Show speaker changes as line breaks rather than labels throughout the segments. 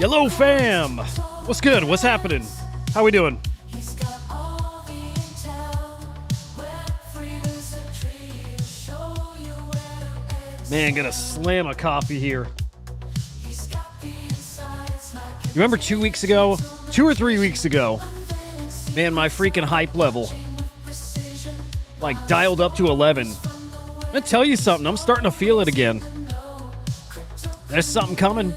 Hello, fam. What's good? What's happening? How we doing? Man, gonna slam a coffee here. You remember 2 weeks ago? 2 or 3 weeks ago? Man, my freaking hype level like dialed up to 11. I'm gonna tell you something. I'm starting to feel it again. There's something coming.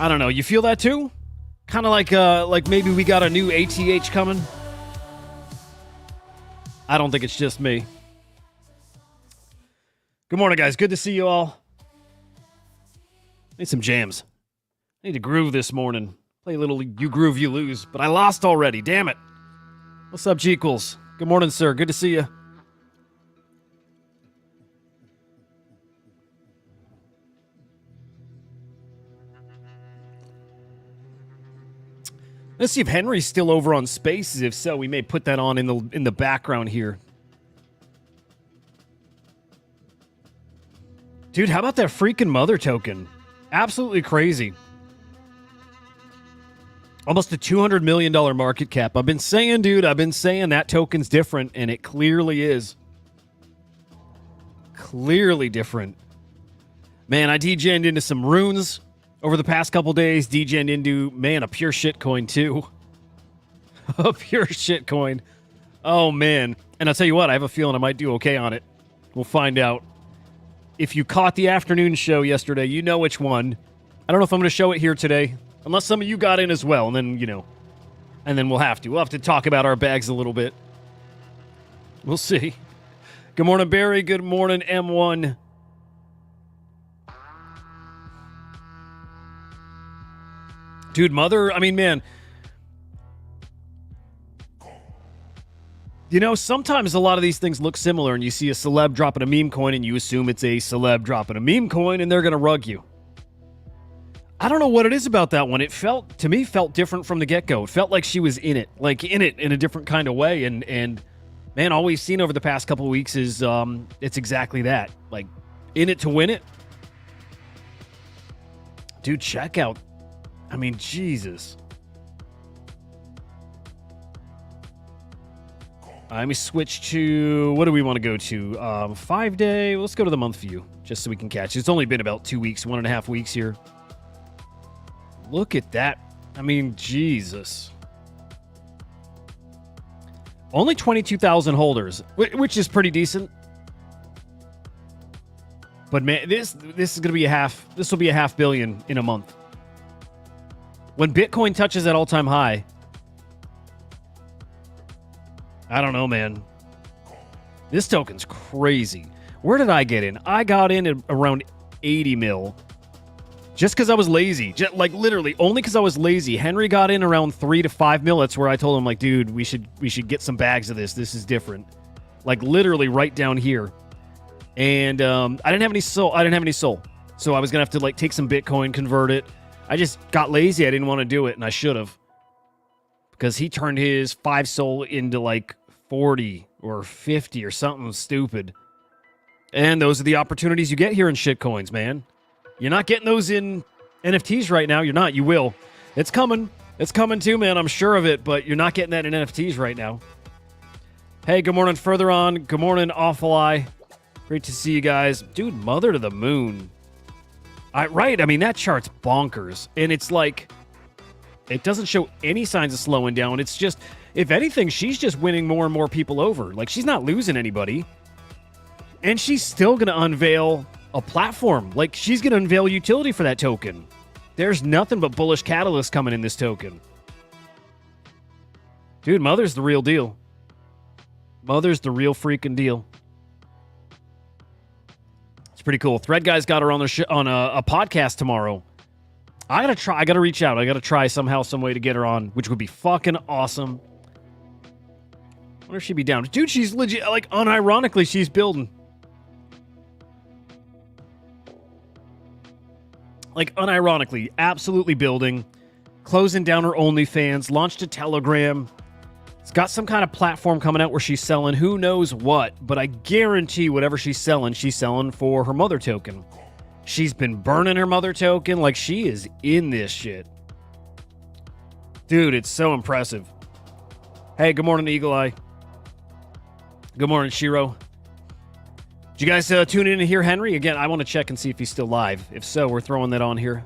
I don't know. You feel that too? Kind of like maybe we got a new ATH coming. I don't think it's just me. Good morning, guys. Good to see you all. Need some jams. Need to groove this morning. Play a little You Groove, You Lose. But I lost already. Damn it. What's up, G-Equals? Good morning, sir. Good to see you. Let's see if Henry's still over on Spaces. If so, we may put that on in the background here. Dude, how about that freaking mother token? Absolutely crazy. Almost a $200 million market cap. I've been saying, dude, that token's different, and it clearly is. Clearly different. Man, I DJ'd into some runes over the past couple days. DJ'd into, man, a pure shitcoin, too. A pure shitcoin. Oh, man. And I'll tell you what, I have a feeling I might do okay on it. We'll find out. If you caught the afternoon show yesterday, you know which one. I don't know if I'm going to show it here today, unless some of you got in as well, and then, and then we'll have to talk about our bags a little bit. We'll see. Good morning, Barry. Good morning, M1. Dude, man. Sometimes a lot of these things look similar, and you see a celeb dropping a meme coin, and you assume it's a celeb dropping a meme coin, and they're going to rug you. I don't know what it is about that one. It felt different from the get-go. It felt like she was in it in a different kind of way, and man, all we've seen over the past couple of weeks is it's exactly that. Like, in it to win it. Dude, check out. Jesus. Let me switch to, what do we want to go to? 5 day. Let's go to the month view, just so we can catch it. It's only been about 2 weeks, 1.5 weeks here. Look at that. Jesus. Only 22,000 holders, which is pretty decent. But man, this is going to be this will be a $500 million in a month. When Bitcoin touches that all-time high, I don't know, man. This token's crazy. Where did I get in? I got in at around 80 mil. Just because I was lazy. Literally, only because I was lazy. Henry got in around 3 to 5 mil. That's where I told him, dude, we should get some bags of this. This is different. Literally right down here. And I didn't have any soul. So I was going to have to, take some Bitcoin, convert it. I just got lazy. I didn't want to do it, and I should have. Because he turned his 5 soul into 40 or 50 or something stupid. And those are the opportunities you get here in shitcoins, man. You're not getting those in NFTs right now. You're not. You will. It's coming. It's coming too, man. I'm sure of it, but you're not getting that in NFTs right now. Hey, good morning, Further On. Good morning, Awful Eye. Great to see you guys. Dude, mother to the moon. Right. That chart's bonkers. And it's it doesn't show any signs of slowing down. It's just, if anything, she's just winning more and more people over. She's not losing anybody. And she's still going to unveil a platform. She's going to unveil utility for that token. There's nothing but bullish catalyst coming in this token. Dude, Mother's the real deal. Mother's the real freaking deal. It's pretty cool. Thread Guy's got her on a podcast tomorrow. I gotta reach out. I gotta try somehow, some way to get her on, which would be fucking awesome. I wonder if she'd be down. Dude, she's legit, unironically, she's building. Unironically, absolutely building. Closing down her OnlyFans, launched a Telegram. It's got some kind of platform coming out where she's selling who knows what, but I guarantee whatever she's selling for her mother token. She's been burning her mother token. Like, she is in this shit. Dude, it's so impressive. Hey, good morning, Eagle Eye. Good morning, Shiro. Did you guys tune in to hear Henry? Again, I want to check and see if he's still live. If so, we're throwing that on here.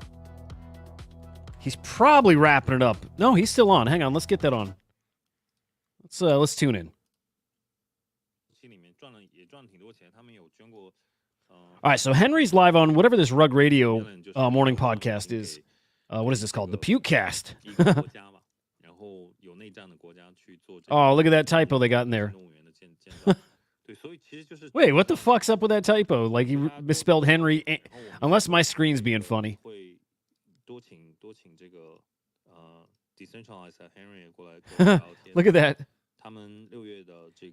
He's probably wrapping it up. No, he's still on. Hang on, let's get that on. Let's tune in. All right, so Henry's live on whatever this Rug Radio morning podcast is. What is this called? The Pukecast. Oh, look at that typo they got in there. Wait, what the fuck's up with that typo? Like, he misspelled Henry, unless my screen's being funny. Look at that.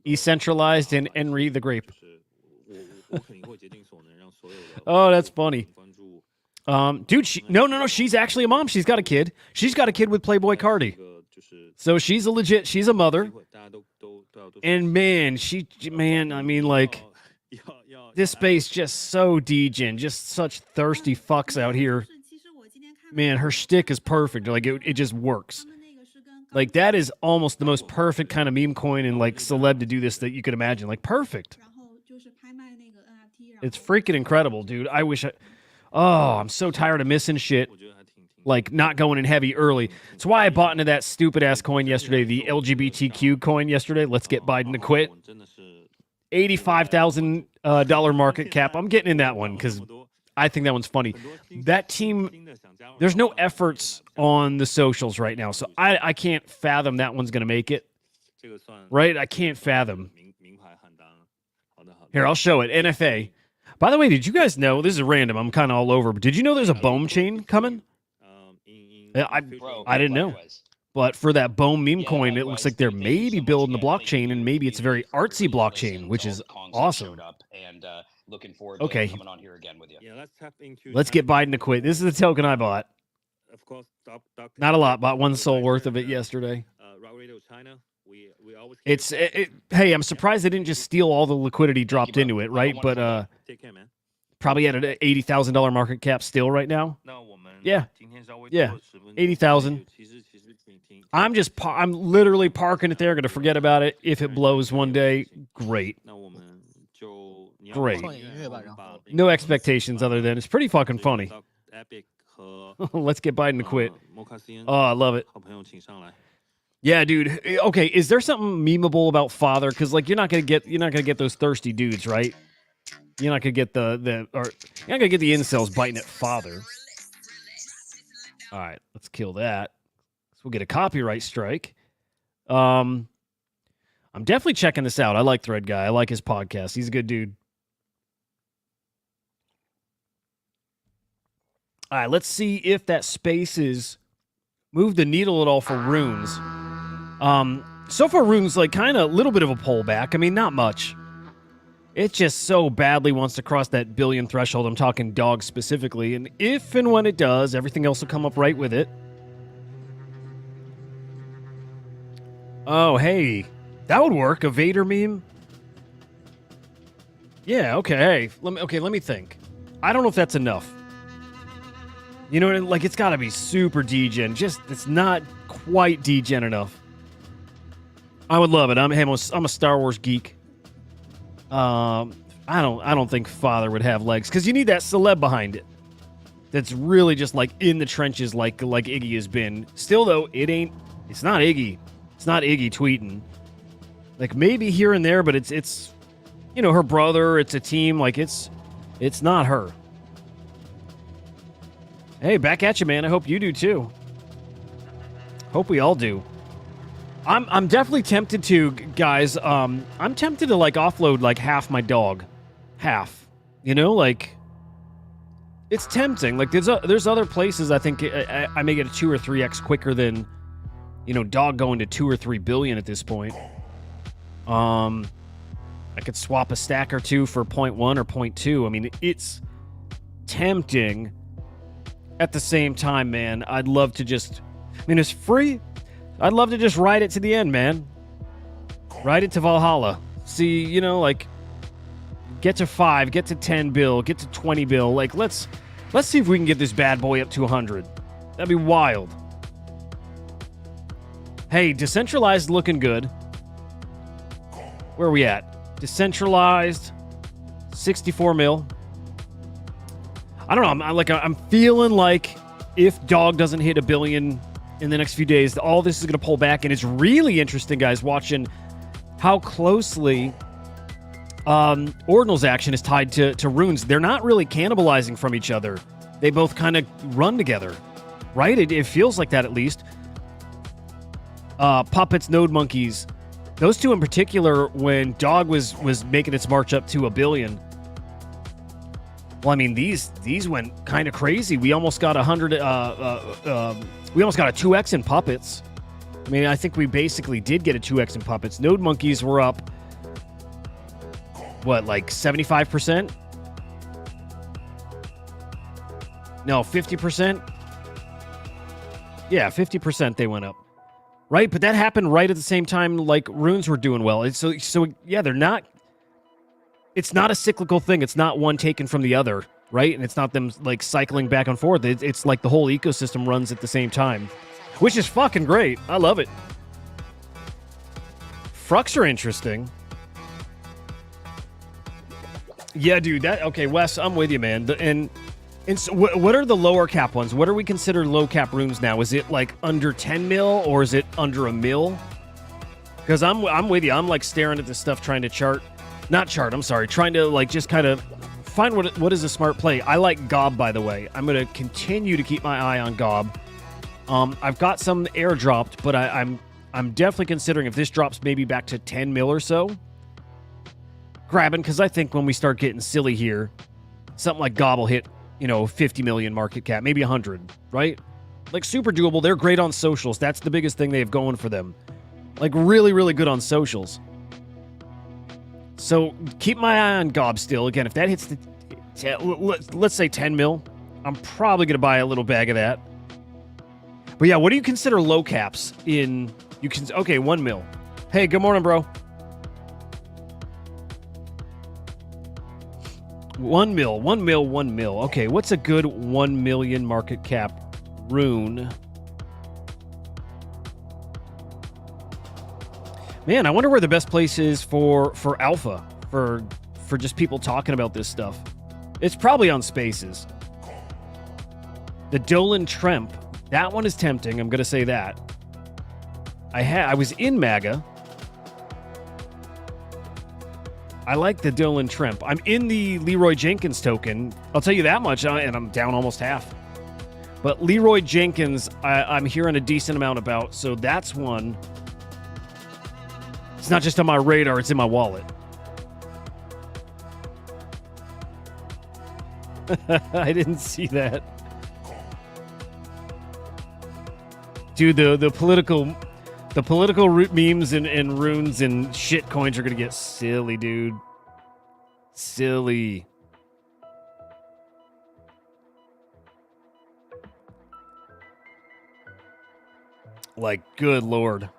Decentralized and Henry the Grape. Oh, that's funny. Dude, no, she's actually a mom. She's got a kid. She's got a kid with Playboy Cardi. So she's a mother. And man, I mean, like, this space just so degen, just such thirsty fucks out here. Man, her shtick is perfect. Like, it just works. Like, that is almost the most perfect kind of meme coin and, like, celeb to do this that you could imagine. Like, perfect. It's freaking incredible, dude. I'm so tired of missing shit. Like, not going in heavy early. It's why I bought into that stupid-ass coin yesterday, the LGBTQ coin yesterday. Let's get Biden to quit. $85,000 market cap. I'm getting in that one because I think that one's funny. That team, there's no efforts on the socials right now, so I can't fathom that one's going to make it. Right? I can't fathom. Here, I'll show it. NFA. By the way, did you guys know, this is random, I'm kind of all over, but did you know there's a BOEM chain coming? I didn't know. But for that BOEM meme coin, it looks like they're maybe building the blockchain, and maybe it's a very artsy blockchain, which is awesome.
Looking forward to coming on here again with you.
Yeah,
let's get Biden to quit. This is the token I bought.
Of course,
not a lot. Bought one soul worth of it yesterday.
China. We always
hey, I'm surprised they didn't just steal all the liquidity dropped into it, right? But probably at an $80,000 market cap still right now. Yeah, 80,000. I'm literally parking it there. Going to forget about it. If it blows one day, great. Great. No expectations other than it's pretty fucking funny. Let's get Biden to quit. Oh, I love it. Yeah, dude. Okay, is there something memeable about father? Because like you're not gonna get those thirsty dudes, right? You're not gonna get you're not gonna get the incels biting at father. All right, let's kill that. So we'll get a copyright strike. I'm definitely checking this out. I like Thread Guy. I like his podcast. He's a good dude. All right, let's see if that space is moved the needle at all for runes. So far, runes like kind of a little bit of a pullback. I mean, not much. It just so badly wants to cross that billion threshold. I'm talking dogs specifically, and if and when it does, everything else will come up right with it. Oh, hey, that would work. A Vader meme. Yeah. Okay. Hey, let me think. I don't know if that's enough. You know, like it's got to be super degen. Just it's not quite degen enough. I would love it. I'm a Star Wars geek. I don't think father would have legs because you need that celeb behind it. That's really just like in the trenches, like Iggy has been. Still though, it's not Iggy. It's not Iggy tweeting. Like maybe here and there, but it's you know her brother. It's a team. Like it's not her. Hey, back at you, man. I hope you do too. Hope we all do. I'm definitely tempted to, guys. I'm tempted to like offload like half my dog, half. You know, like it's tempting. Like there's other places I think I may get a 2 or 3x quicker than, you know, dog going to 2 or 3 billion at this point. I could swap a stack or two for 0.1 or 0.2. I mean, it's tempting. At the same time, man, I'd love to just... I mean, it's free. I'd love to just ride it to the end, man. Ride it to Valhalla. See, you know, like... get to 5, get to 10 bill, get to 20 bill. Like, let's see if we can get this bad boy up to 100. That'd be wild. Hey, decentralized looking good. Where are we at? Decentralized, 64 mil. I don't know. I'm feeling like if Dog doesn't hit 1 billion in the next few days, all this is going to pull back. And it's really interesting, guys, watching how closely Ordinal's action is tied to Runes. They're not really cannibalizing from each other. They both kind of run together, right? It feels like that, at least. Puppets, Node Monkeys, those two in particular, when Dog was making its march up to 1 billion. Well, I mean, these went kind of crazy. We almost got 100. We almost got a 2x in Puppets. I mean, I think we basically did get a 2x in Puppets. Node Monkeys were up, what, like 75%? No, 50%? Yeah, 50% they went up. Right? But that happened right at the same time like Runes were doing well. So yeah, they're not... It's not a cyclical thing. It's not one taken from the other, right? And it's not them, like, cycling back and forth. It's like the whole ecosystem runs at the same time, which is fucking great. I love it. Frucks are interesting. Yeah, dude. Okay, Wes, I'm with you, man. And so what are the lower cap ones? What are we considered low cap runes now? Is it like under 10 mil or is it under 1 mil? Because I'm with you. I'm like staring at this stuff trying to trying to like just kind of find what is a smart play. I like Gob, by the way. I'm going to continue to keep my eye on Gob. I've got some airdropped, but I'm definitely considering if this drops maybe back to 10 mil or so, grabbing, because I think when we start getting silly here, something like Gob will hit, 50 million market cap, maybe 100, right? Like, super doable. They're great on socials. That's the biggest thing they have going for them. Like, really, really good on socials. So keep my eye on Gob still. Again, if that hits let's say 10 mil, I'm probably going to buy a little bag of that. But yeah, what do you consider low caps in... Okay, 1 mil. Hey, good morning, bro. 1 mil. Okay, what's a good 1 million market cap rune? Man, I wonder where the best place is for alpha, for just people talking about this stuff. It's probably on Spaces. The Dolan Tremp, that one is tempting. I'm gonna say that. I was in MAGA. I like the Dolan Tremp. I'm in the Leroy Jenkins token. I'll tell you that much, and I'm down almost half. But Leroy Jenkins, I'm hearing a decent amount about, so that's one. It's not just on my radar, it's in my wallet. I didn't see that. Dude, the political memes and runes and shit coins are going to get silly, dude. Silly. Like, good lord.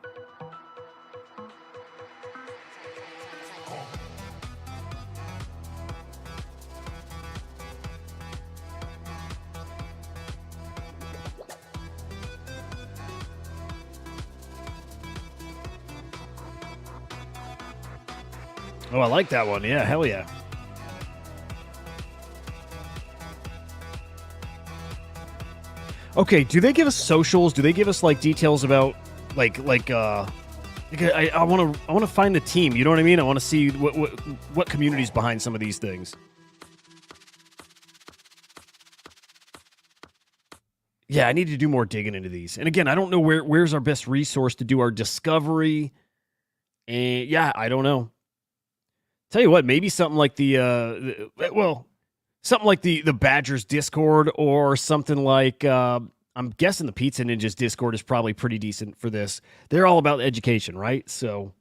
Oh, I like that one. Yeah, hell yeah. Okay, do they give us socials? Do they give us like details about I want to find the team. You know what I mean? I want to see what community's behind some of these things. Yeah, I need to do more digging into these. And again, I don't know where's our best resource to do our discovery. And yeah, I don't know. Tell you what, maybe something like the Badgers Discord, or something like I'm guessing the Pizza Ninjas Discord is probably pretty decent for this. They're all about education, right? So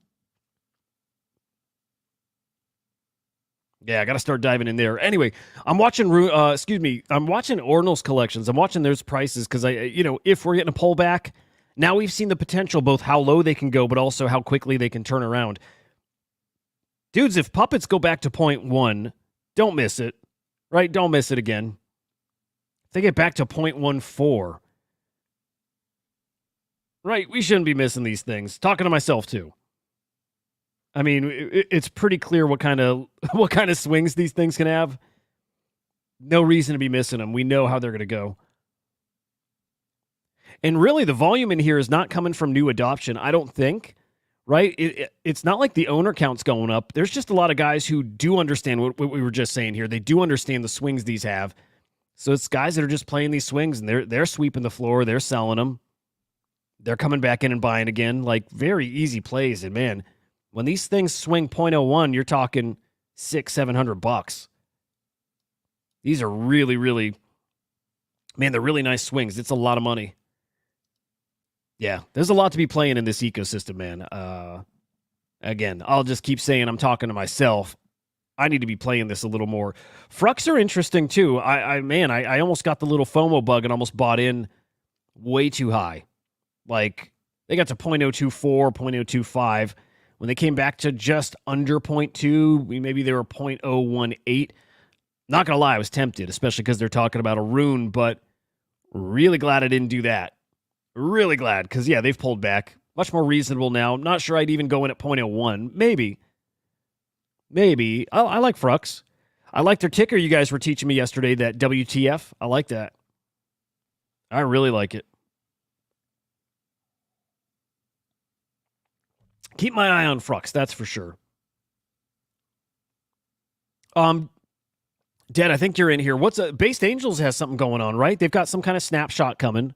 yeah, I got to start diving in there. Anyway, I'm watching I'm watching Ordinal's collections. I'm watching those prices because if we're getting a pullback, now we've seen the potential, both how low they can go, but also how quickly they can turn around. Dudes, if puppets go back to 0.1, don't miss it. Right? Don't miss it again. If they get back to 0.14. Right? We shouldn't be missing these things. Talking to myself, too. I mean, it's pretty clear what kind of swings these things can have. No reason to be missing them. We know how they're going to go. And really, the volume in here is not coming from new adoption, I don't think. Right? It's not like the owner count's going up. There's just a lot of guys who do understand what we were just saying here. They do understand the swings these have. So it's guys that are just playing these swings, and they're sweeping the floor. They're selling them. They're coming back in and buying again. Like, very easy plays. And, man, when these things swing 0.01, you're talking $600-700. These are really, really, man, they're really nice swings. It's a lot of money. Yeah, there's a lot to be playing in this ecosystem, man. Again, I'll just keep saying I'm talking to myself. I need to be playing this a little more. Frucks are interesting, too. I almost got the little FOMO bug and almost bought in way too high. Like, they got to 0.024, 0.025. When they came back to just under 0.2, maybe they were 0.018. Not going to lie, I was tempted, especially because they're talking about a rune, but really glad I didn't do that. Really glad, because, yeah, they've pulled back. Much more reasonable now. I'm not sure I'd even go in at 0.01. Maybe. I like Frucks. I like their ticker you guys were teaching me yesterday, that WTF. I like that. I really like it. Keep my eye on Frucks, that's for sure. Dad, I think you're in here. Based Angels has something going on, right? They've got some kind of snapshot coming.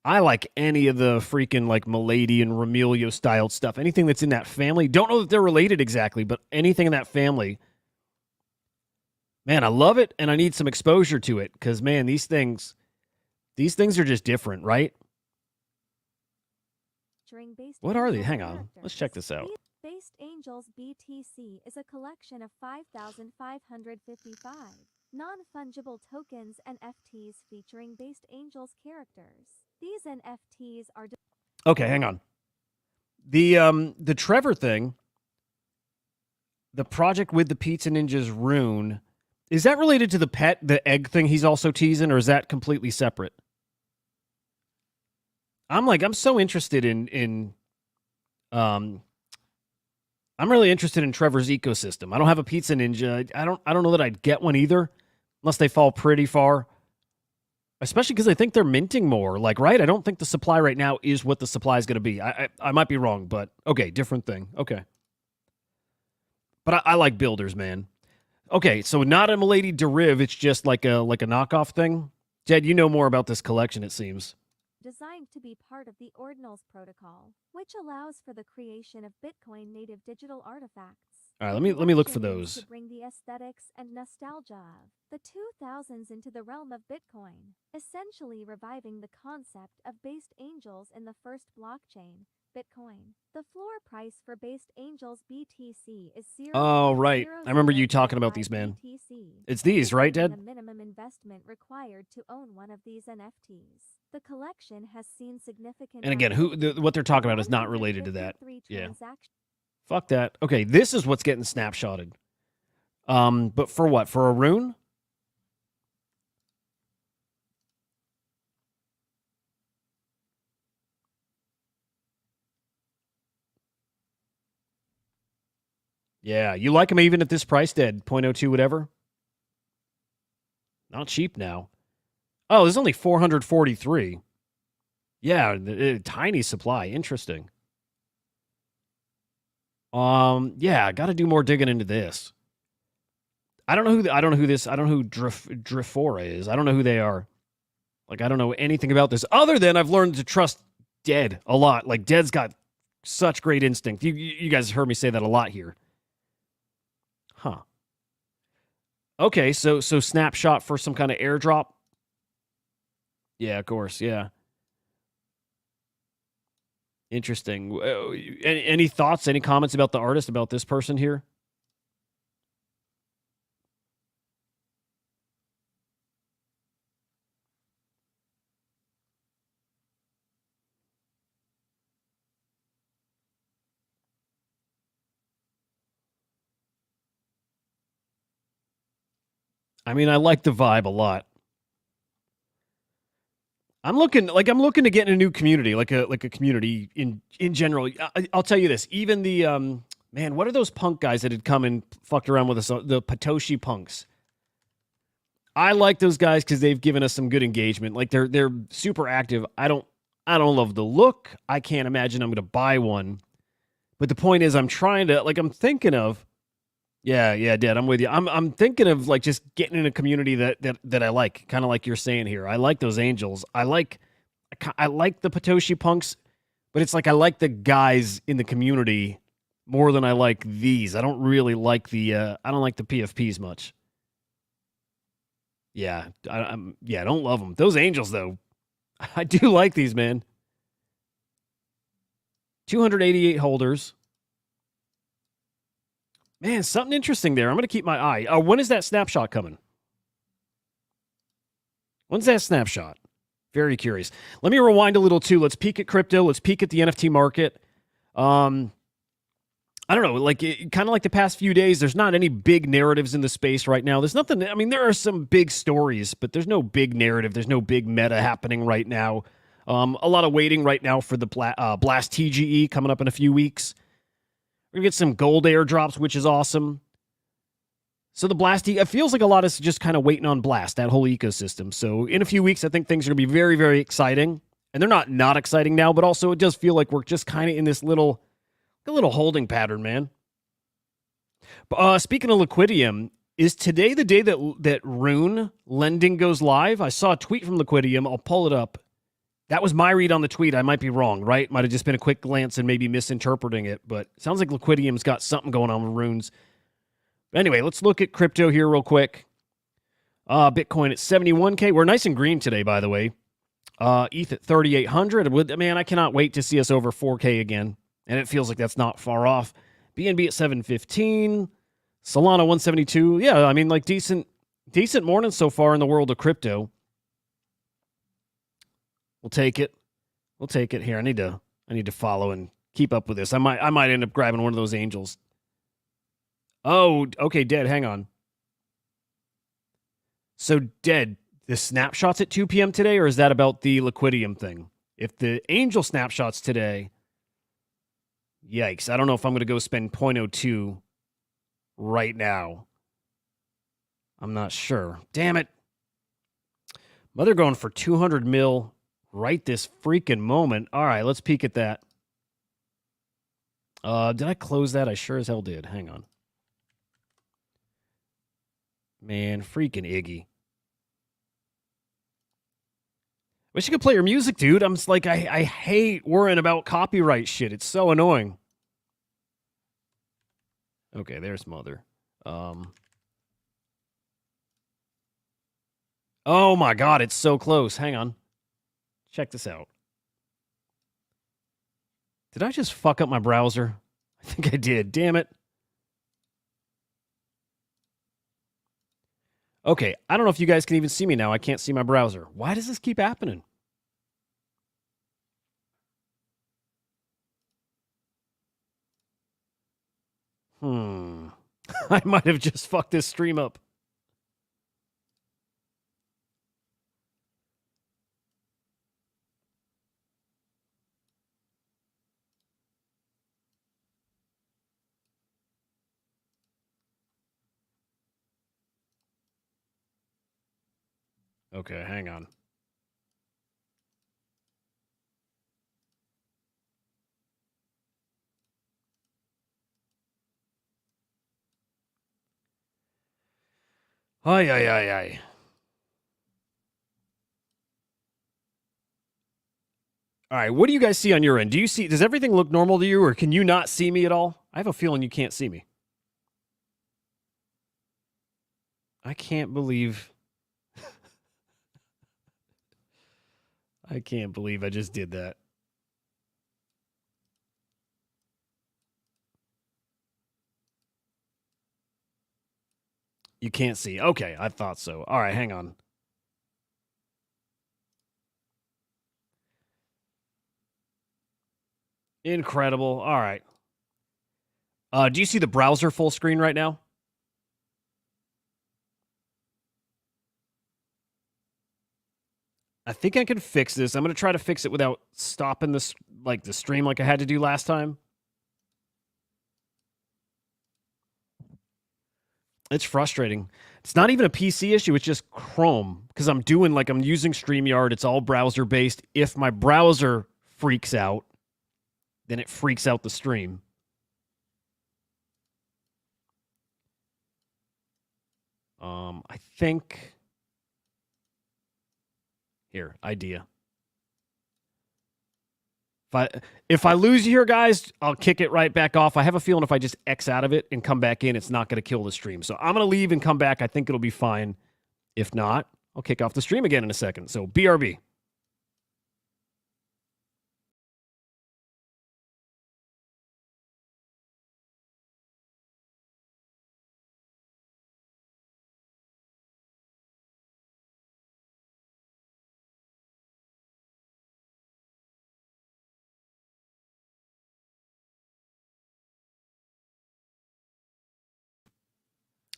I like any of the freaking like Milady and Remilio styled stuff. Anything that's in that family. Don't know that they're related exactly, but anything in that family. Man, I love it, and I need some exposure to it because, man, these things are just different, right? What are they? Hang on. Let's check this out.
Based Angels BTC is a collection of 5,555 non-fungible tokens and NFTs featuring Based Angels characters. These NFTs are...
Okay, hang on. The Trevor thing, the project with the Pizza Ninjas rune, is that related to the egg thing he's also teasing, or is that completely separate? I'm so interested in I'm really interested in Trevor's ecosystem. I don't have a Pizza Ninja. I don't know that I'd get one either, unless they fall pretty far. Especially because I think they're minting more. Like, right? I don't think the supply right now is what the supply is going to be. I might be wrong, but okay, different thing. Okay. But I like builders, man. Okay, so not a Milady Deriv, it's just like a knockoff thing. Jed, you know more about this collection, it seems.
Designed to be part of the Ordinals protocol, which allows for the creation of Bitcoin native digital artifacts.
All right, let me look for those.
To bring the aesthetics and nostalgia of the 2000s into the realm of Bitcoin, essentially reviving the concept of Based Angels in the first blockchain, Bitcoin. The floor price for Based Angels BTC is 0.
Oh, right. I remember you talking about these, man.
BTC.
It's these, right, Dad?
The minimum investment required to own one of these NFTs. The collection has seen significant...
And again, what they're talking about is not related to that. Yeah. Fuck that. Okay, this is what's getting snapshotted. But for what? For a rune? Yeah, you like them even at this price, Dead? 0.02 whatever? Not cheap now. Oh, there's only 443. Yeah, tiny supply. Interesting. Yeah, got to do more digging into this. I don't know who Drifora is. I don't know who they are. Like, I don't know anything about this other than I've learned to trust Dead a lot. Like, Dead's got such great instinct. You guys heard me say that a lot here. Huh. Okay, so snapshot for some kind of airdrop. Yeah, of course, yeah. Interesting. Any thoughts, any comments about the artist, about this person here? I mean, I like the vibe a lot. I'm looking to get in a new community, like a community in general. I'll tell you this, even the man, what are those punk guys that had come and fucked around with us, the Patoshi punks? I like those guys because they've given us some good engagement. Like they're super active. I don't love the look. I can't imagine I'm going to buy one. But the point is, I'm thinking of, yeah, Dad, I'm with you. I'm thinking of like just getting in a community that I like, kind of like you're saying here. I like those angels. I like the Patoshi punks, but it's like I like the guys in the community more than I like these. I don't really like I don't like the PFPs much. Yeah, I don't love them. Those angels though, I do like these, man. 288 holders. Man, something interesting there. I'm going to keep my eye. When is that snapshot coming? When's that snapshot? Very curious. Let me rewind a little too. Let's peek at crypto. Let's peek at the NFT market. I don't know, kind of like the past few days, there's not any big narratives in the space right now. There's nothing, I mean, there are some big stories, but there's no big narrative. There's no big meta happening right now. A lot of waiting right now for the Blast TGE coming up in a few weeks. We're going to get some gold airdrops, which is awesome. So the Blast, it feels like a lot is just kind of waiting on Blast, that whole ecosystem. So in a few weeks, I think things are going to be very, very exciting. And they're not exciting now, but also it does feel like we're just kind of in this little holding pattern, man. Speaking of Liquidium, is today the day that Rune lending goes live? I saw a tweet from Liquidium. I'll pull it up. That was my read on the tweet. I might be wrong, right? Might have just been a quick glance and maybe misinterpreting it, but it sounds like Liquidium's got something going on with Runes. But anyway, let's look at crypto here real quick. Bitcoin at 71K. We're nice and green today, by the way. ETH at 3,800. Man, I cannot wait to see us over 4K again. And it feels like that's not far off. BNB at 715. Solana 172. Yeah, I mean, like decent morning so far in the world of crypto. We'll take it. Here. I need to follow and keep up with this. I might end up grabbing one of those angels. Oh, okay, Dead, hang on. So, Dead, the snapshots at 2 p.m. today, or is that about the Liquidium thing? If the angel snapshots today, yikes. I don't know if I'm going to go spend 0.02 right now. I'm not sure. Damn it. Mother going for 200 mil right this freaking moment. All right, let's peek at that. Did I close that? I sure as hell did. Hang on. Man, freaking Iggy. Wish you could play your music, dude. I'm just like, I hate worrying about copyright shit. It's so annoying. Okay, there's Mother. Oh my God, it's so close. Hang on. Check this out. Did I just fuck up my browser? I think I did. Damn it. Okay, I don't know if you guys can even see me now. I can't see my browser. Why does this keep happening? I might have just fucked this stream up. Okay, hang on. Ay. All right, what do you guys see on your end? Does everything look normal to you, or can you not see me at all? I have a feeling you can't see me. I can't believe I can't believe I just did that. You can't see. Okay, I thought so. All right, hang on. Incredible. All right. Do you see the browser full screen right now? I think I can fix this. I'm going to try to fix it without stopping this, like the stream like I had to do last time. It's frustrating. It's not even a PC issue. It's just Chrome because I'm using StreamYard. It's all browser based. If my browser freaks out, then it freaks out the stream. I think here, idea. If I lose you here, guys, I'll kick it right back off. I have a feeling if I just X out of it and come back in, it's not going to kill the stream. So I'm going to leave and come back. I think it'll be fine. If not, I'll kick off the stream again in a second. So BRB.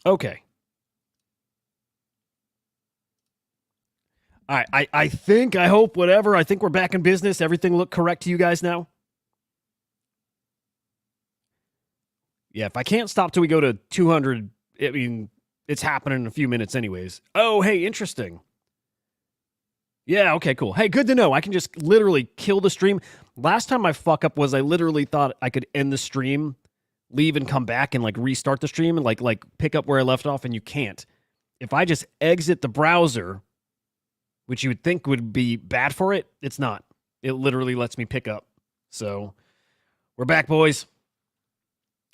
Okay. All right. I think, I hope, whatever. I think we're back in business. Everything look correct to you guys now? Yeah, if I can't stop till we go to 200, I mean, it's happening in a few minutes anyways. Oh, hey, interesting. Yeah, okay, cool. Hey, good to know. I can just literally kill the stream. Last time my fuck up was I literally thought I could end the stream, leave and come back and like restart the stream and like pick up where I left off, and you can't. If I just exit the browser, which you would think would be bad for it, it's not. It literally lets me pick up. So we're back, boys.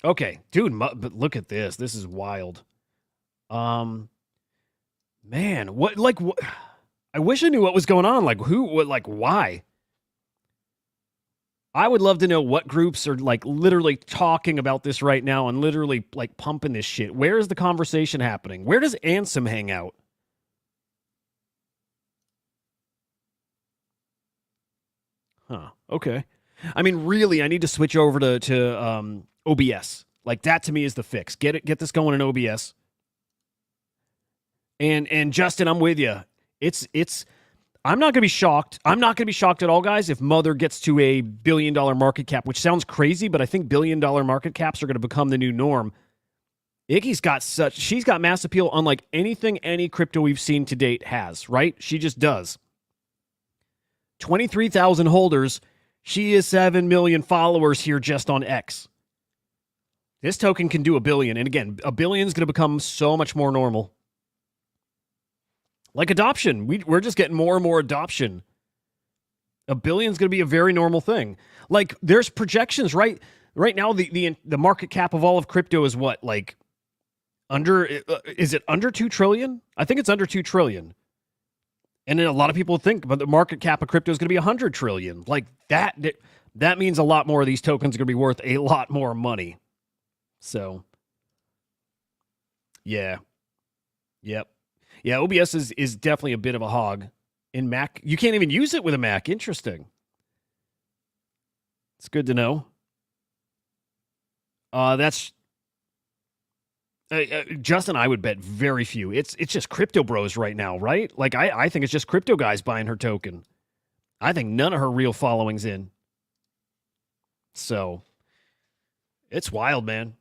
Okay, dude, but look at this. This is wild. Man, what? I wish I knew what was going on. Like who? What? Like why? I would love to know what groups are like literally talking about this right now and literally like pumping this shit. Where is the conversation happening? Where does Ansem hang out? Huh. Okay. I mean, really, I need to switch over to OBS. Like that to me is the fix. Get this going in OBS. And Justin, I'm with you. I'm not going to be shocked. I'm not going to be shocked at all, guys, if Mother gets to a $1 billion market cap, which sounds crazy, but I think $1 billion market caps are going to become the new norm. Iggy's she's got mass appeal unlike anything any crypto we've seen to date has, right? She just does. 23,000 holders. She is 7 million followers here just on X. This token can do $1 billion. And again, $1 billion is going to become so much more normal. Like adoption. We're just getting more and more adoption. $1 billion is going to be a very normal thing. Like there's projections, right? Right now, the market cap of all of crypto is what? Like is it under 2 trillion? I think it's under 2 trillion. And then a lot of people think, but the market cap of crypto is going to be 100 trillion. Like that means a lot more of these tokens are going to be worth a lot more money. So, yeah. Yep. Yeah, OBS is definitely a bit of a hog. In Mac, you can't even use it with a Mac. Interesting. It's good to know. That's Justin, I would bet very few. It's just crypto bros right now, right? Like I think it's just crypto guys buying her token. I think none of her real following's in. So it's wild, man.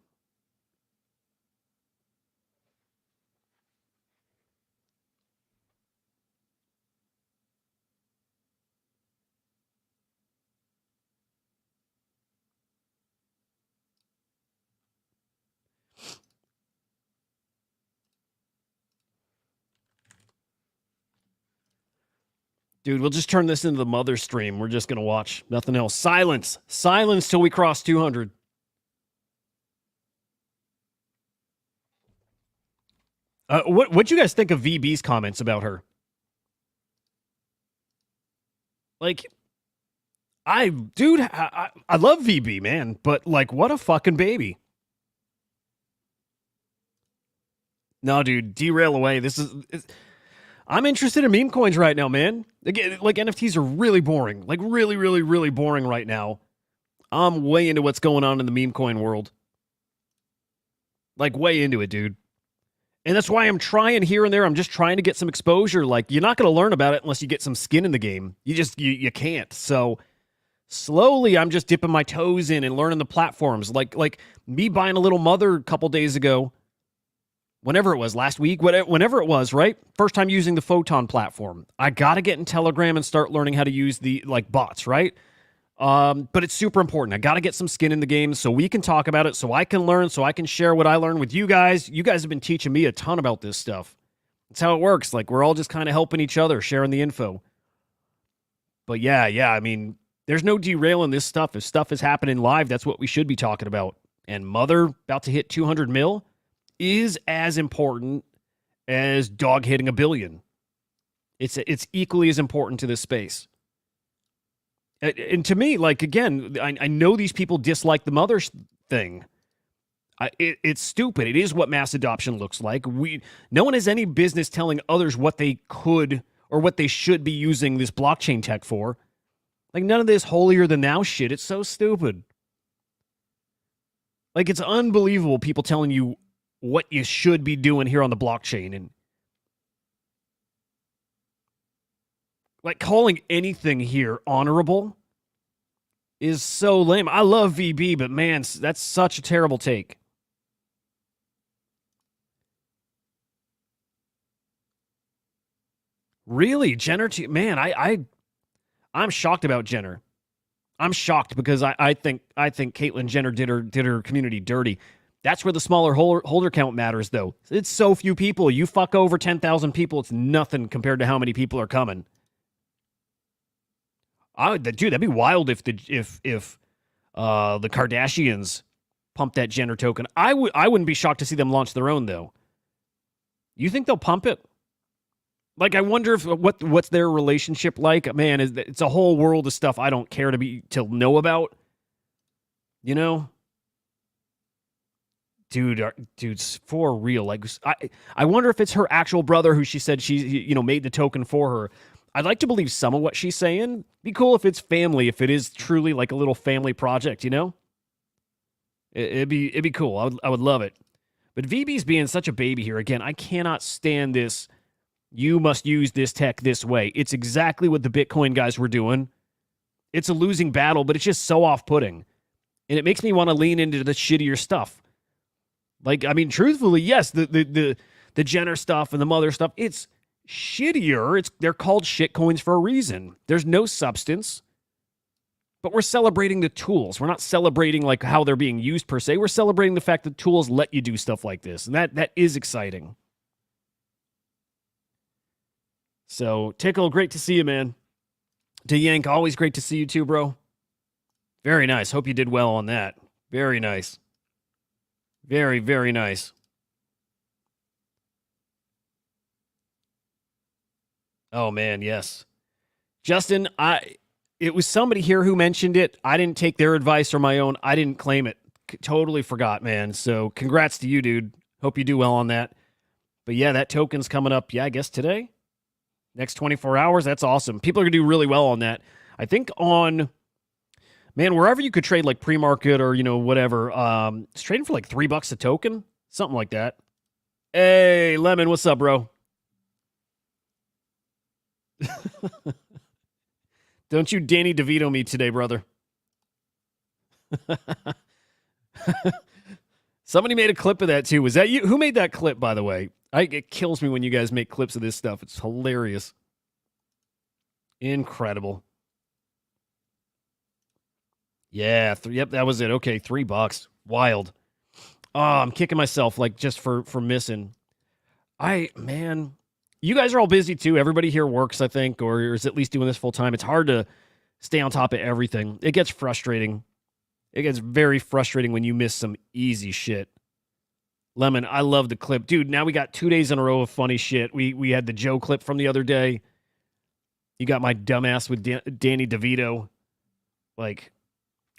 Dude, we'll just turn this into the Mother stream. We're just going to watch. Nothing else. Silence. Silence till we cross 200. What'd you guys think of VB's comments about her? Like, I love VB, man. But, like, what a fucking baby. No, dude, derail away. I'm interested in meme coins right now, man. Again, like NFTs are really boring. Like really, really, really boring right now. I'm way into what's going on in the meme coin world. Like way into it, dude. And that's why I'm trying here and there. I'm just trying to get some exposure. Like, you're not going to learn about it unless you get some skin in the game. You can't. So slowly, I'm just dipping my toes in and learning the platforms. Like me buying a little mother a couple days ago, whenever it was, last week, whenever it was, right? First time using the Photon platform. I got to get in Telegram and start learning how to use the bots, right? But it's super important. I got to get some skin in the game so we can talk about it, so I can learn, so I can share what I learned with you guys. You guys have been teaching me a ton about this stuff. That's how it works. Like, we're all just kind of helping each other, sharing the info. But yeah, I mean, there's no derailing this stuff. If stuff is happening live, that's what we should be talking about. And Mother, about to hit 200 mil, is as important as dog hitting 1 billion. It's equally as important to this space. And to me, like, again, I know these people dislike the Mother thing. It's stupid. It is what mass adoption looks like. No one has any business telling others what they could or what they should be using this blockchain tech for. Like, none of this holier than thou shit. It's so stupid. Like, it's unbelievable people telling you what you should be doing here on the blockchain. And like, calling anything here honorable is so lame. I love VB, but man, that's such a terrible take. Really? Jenner? Man, I'm shocked about Jenner. I'm shocked because I think Caitlyn Jenner did her community dirty. That's where the smaller holder count matters, though. It's so few people. You fuck over 10,000 people, it's nothing compared to how many people are coming. Dude, that'd be wild if the Kardashians pump that Jenner token. I wouldn't be shocked to see them launch their own, though. You think they'll pump it? Like, I wonder if what's their relationship like. Man, it's a whole world of stuff I don't care to know about. You know? Dude's for real. Like, I wonder if it's her actual brother who she said made the token for her. I'd like to believe some of what she's saying. Be cool if it's family, if it is truly like a little family project, you know? It'd be cool. I would love it. But VB's being such a baby here. Again, I cannot stand this. You must use this tech this way. It's exactly what the Bitcoin guys were doing. It's a losing battle, but it's just so off-putting. And it makes me want to lean into the shittier stuff. Like, I mean, truthfully, yes, the Jenner stuff and the Mother stuff, it's shittier. They're called shitcoins for a reason. There's no substance. But we're celebrating the tools. We're not celebrating like how they're being used per se. We're celebrating the fact that tools let you do stuff like this. And that is exciting. So, Tickle, great to see you, man. To Yank, always great to see you too, bro. Very nice. Hope you did well on that. Very nice. Very, very nice. Oh, man, yes. Justin, it was somebody here who mentioned it. I didn't take their advice or my own. I didn't claim it. Totally forgot, man. So, congrats to you, dude. Hope you do well on that. But yeah, that token's coming up, I guess today? Next 24 hours, that's awesome. People are going to do really well on that. I think on, man, wherever you could trade like pre-market or, whatever, it's trading for like $3 a token, something like that. Hey, Lemon, what's up, bro? Don't you Danny DeVito me today, brother. Somebody made a clip of that too. Was that you? Who made that clip, by the way? It kills me when you guys make clips of this stuff. It's hilarious. Incredible. Yeah, yep, that was it. Okay, $3. Wild. Oh, I'm kicking myself like just for missing. Man, you guys are all busy too. Everybody here works, I think, or is at least doing this full time. It's hard to stay on top of everything. It gets frustrating. It gets very frustrating when you miss some easy shit. Lemon, I love the clip. Dude, now we got 2 days in a row of funny shit. We had the Joe clip from the other day. You got my dumbass with Danny DeVito. Like,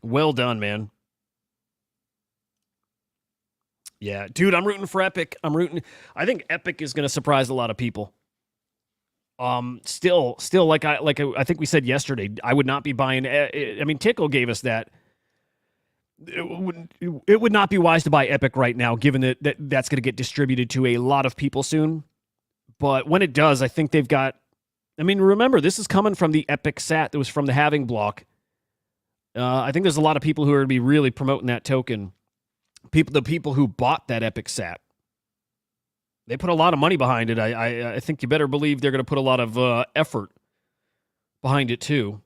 well done, man. Yeah, dude, I'm rooting for Epic. I think Epic is going to surprise a lot of people. Still, like I think we said yesterday, I would not be buying. I mean, Tickle gave us that. it would not be wise to buy Epic right now, given that that's going to get distributed to a lot of people soon. But when it does, I think they've got... I mean, remember, this is coming from the Epic SAT that was from the halving block. I think there's a lot of people who are going to be really promoting that token. The people who bought that Epic SAT. They put a lot of money behind it. I think you better believe they're going to put a lot of effort behind it, too.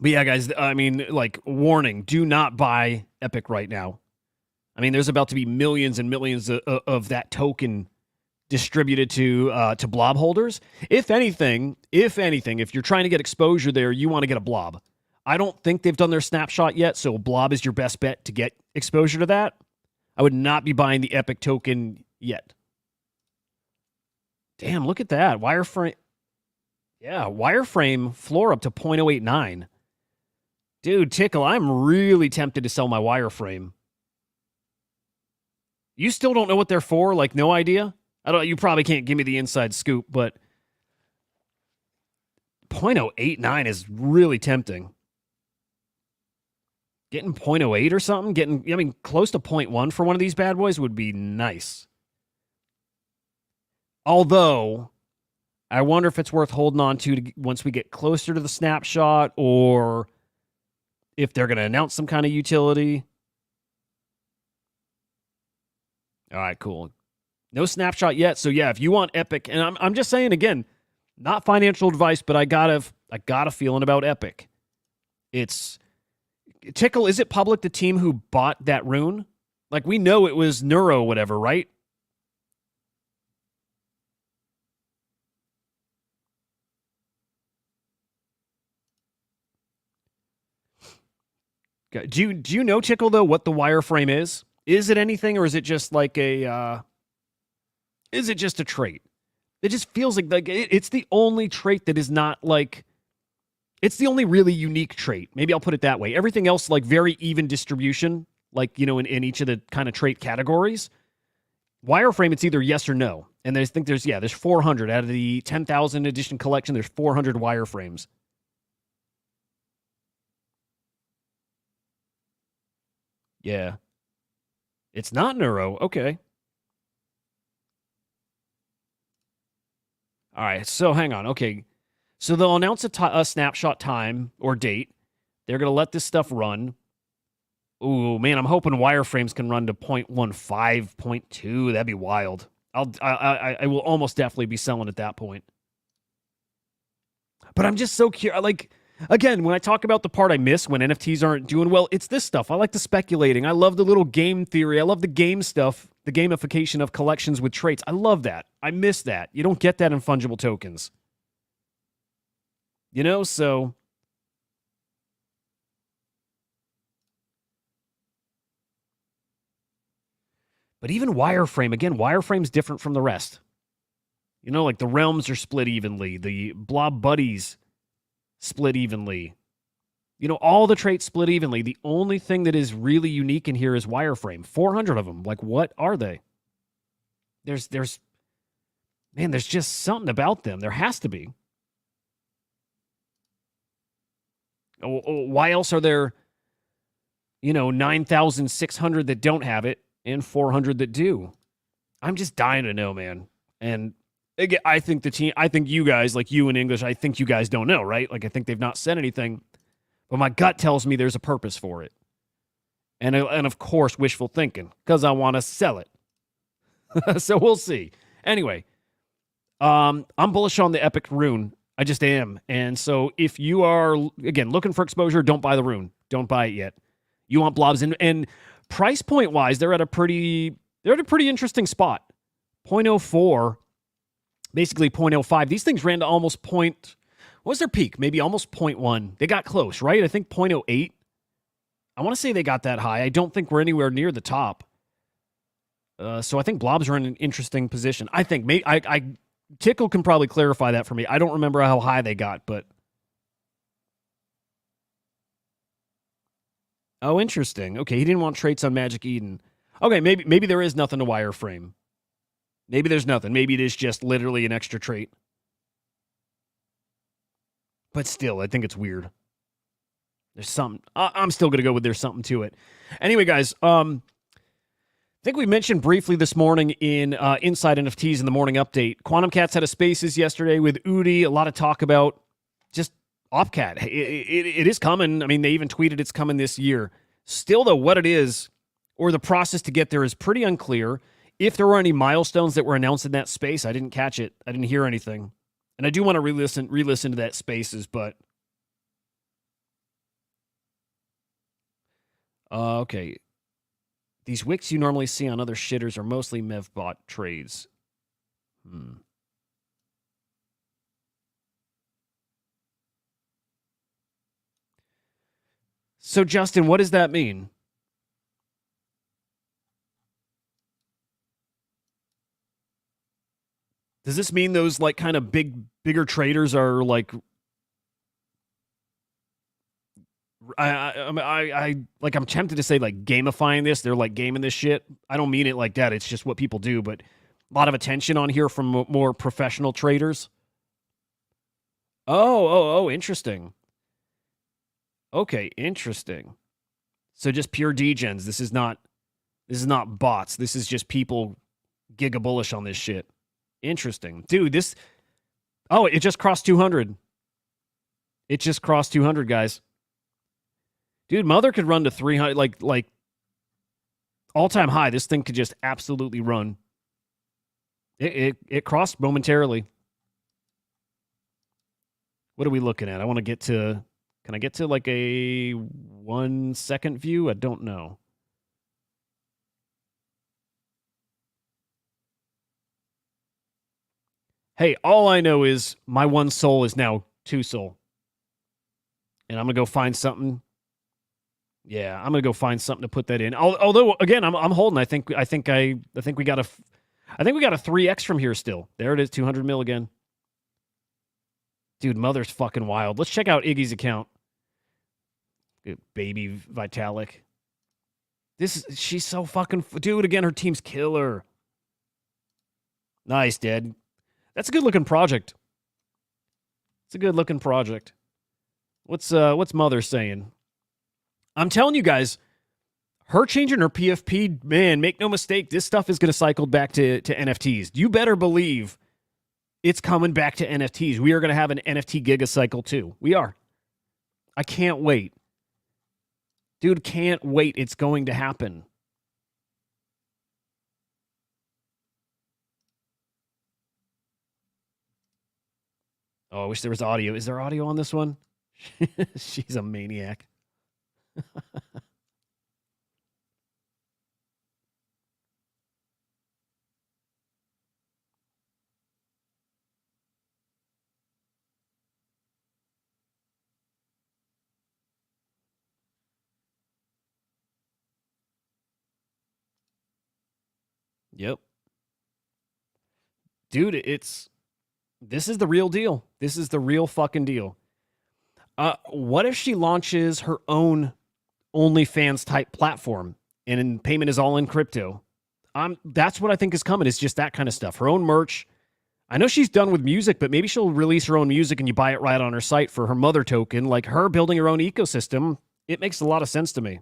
But yeah, guys, I mean, like, warning, do not buy Epic right now. I mean, there's about to be millions and millions of that token distributed to blob holders. If anything, if you're trying to get exposure there, you want to get a blob. I don't think they've done their snapshot yet, so blob is your best bet to get exposure to that. I would not be buying the Epic token yet. Damn, look at that. Wireframe. Yeah, wireframe floor up to 0.089. Dude, Tickle, I'm really tempted to sell my wireframe. You still don't know what they're for? Like, no idea? You probably can't give me the inside scoop, but 0.089 is really tempting. Getting 0.08 or something? Close to 0.1 for one of these bad boys would be nice. Although, I wonder if it's worth holding on to once we get closer to the snapshot, or if they're going to announce some kind of utility. All right, cool. No snapshot yet. So yeah, if you want Epic, and I'm just saying again, not financial advice, but I got a feeling about Epic. It's Tickle. Is it public the team who bought that rune? Like, we know it was Neuro, whatever, right? Do you know, Tickle, though, what the wireframe is? Is it anything, or is it just like a is it just a trait? It just feels like it's the only trait that is not like... It's the only really unique trait. Maybe I'll put it that way. Everything else, like, very even distribution, like, in each of the kind of trait categories. Wireframe, it's either yes or no. And I think there's 400 out of the 10,000 edition collection. There's 400 wireframes. Yeah. It's not Neuro. Okay. All right, so hang on. Okay, so they'll announce a snapshot time or date. They're going to let this stuff run. Ooh, man, I'm hoping wireframes can run to 0.15, 0.2. That'd be wild. I will almost definitely be selling at that point. But I'm just so curious. Like, again, when I talk about the part I miss when NFTs aren't doing well, it's this stuff. I like the speculating. I love the little game theory. I love the game stuff, the gamification of collections with traits. I love that. I miss that. You don't get that in fungible tokens. So... But even wireframe, again, wireframe's different from the rest. Like the realms are split evenly. The blob buddies split evenly. All the traits split evenly. The only thing that is really unique in here is wireframe. 400 of them. Like, what are they? There's just something about them. There has to be. Why else are there, 9,600 that don't have it and 400 that do? I'm just dying to know, man. And again, I think you guys, like you in English, I think you guys don't know, right? Like, I think they've not said anything, but my gut tells me there's a purpose for it. And of course, wishful thinking, because I want to sell it. So we'll see. Anyway, I'm bullish on the Epic rune. I just am. And so if you are, again, looking for exposure, don't buy the rune. Don't buy it yet. You want blobs. And price point wise, they're at a pretty interesting spot. 0.04, basically 0.05. These things ran to almost what was their peak? Maybe almost 0.1. They got close, right? I think 0.08. I want to say they got that high. I don't think we're anywhere near the top. So I think blobs are in an interesting position. I think Tickle can probably clarify that for me. I don't remember how high they got, but... Oh, interesting. Okay, he didn't want traits on Magic Eden. Okay, maybe there is nothing to wireframe. Maybe there's nothing. Maybe it is just literally an extra trait. But still, I think it's weird. There's something. I'm still going to go with there's something to it. Anyway, guys, I think we mentioned briefly this morning in Inside NFTs in the morning update. Quantum Cats had a Spaces yesterday with Udi. A lot of talk about just OpCat. It is coming. I mean, they even tweeted it's coming this year. Still, though, what it is or the process to get there is pretty unclear. If there were any milestones that were announced in that space, I didn't catch it. I didn't hear anything. And I do want to re-listen to that Spaces, but okay. These wicks you normally see on other shitters are mostly MEVBot trades. So, Justin, what does that mean? Does this mean those like kind of bigger traders are like I'm tempted to say like gamifying this. They're like gaming this shit. I don't mean it like that. It's just what people do, but a lot of attention on here from more professional traders. Oh, interesting. Okay, interesting. So just pure degens. This is not bots. This is just people giga bullish on this shit. Interesting. Dude, this it just crossed 200. It just crossed 200, guys. Dude, Mother could run to 300 like all-time high. This thing could just absolutely run. It crossed momentarily. What are we looking at? I want to get to can I get to like a 1 second view? I don't know. Hey, all I know is my 1 soul is now 2 soul. And I'm going to go find something. Yeah, I'm going to go find something to put that in. Although again, I'm holding. I think we got a 3x from here still. There it is, 200 mil again. Dude, Mother's fucking wild. Let's check out Iggy's account. Good baby Vitalik. She's so fucking dude, again, her team's killer. Nice, Dad. That's a good-looking project. It's a good-looking project. What's Mother saying? I'm telling you guys, her changing her PFP, man, make no mistake, this stuff is going to cycle back to NFTs. You better believe it's coming back to NFTs. We are going to have an NFT giga cycle too. We are. I can't wait. Dude, can't wait. It's going to happen. Oh, I wish there was audio. Is there audio on this one? She's a maniac. Yep. Dude, this is the real deal. This is the real fucking deal. What if she launches her own OnlyFans type platform and payment is all in crypto? That's what I think is coming. It's just that kind of stuff. Her own merch. I know she's done with music, but maybe she'll release her own music and you buy it right on her site for her Mother token. Like her building her own ecosystem, it makes a lot of sense to me.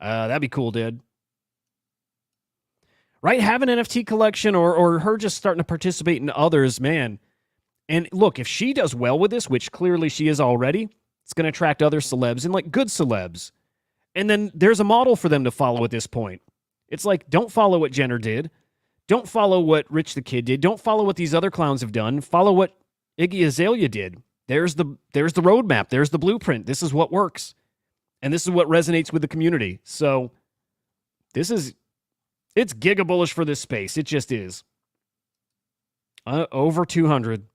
That'd be cool, dude. Right? Have an NFT collection or her just starting to participate in others, man. And look, if she does well with this, which clearly she is already, it's going to attract other celebs and like good celebs. And then there's a model for them to follow at this point. It's like, don't follow what Jenner did. Don't follow what Rich the Kid did. Don't follow what these other clowns have done. Follow what Iggy Azalea did. There's the roadmap. There's the blueprint. This is what works. And this is what resonates with the community. So it's giga bullish for this space. It just is. Over 200.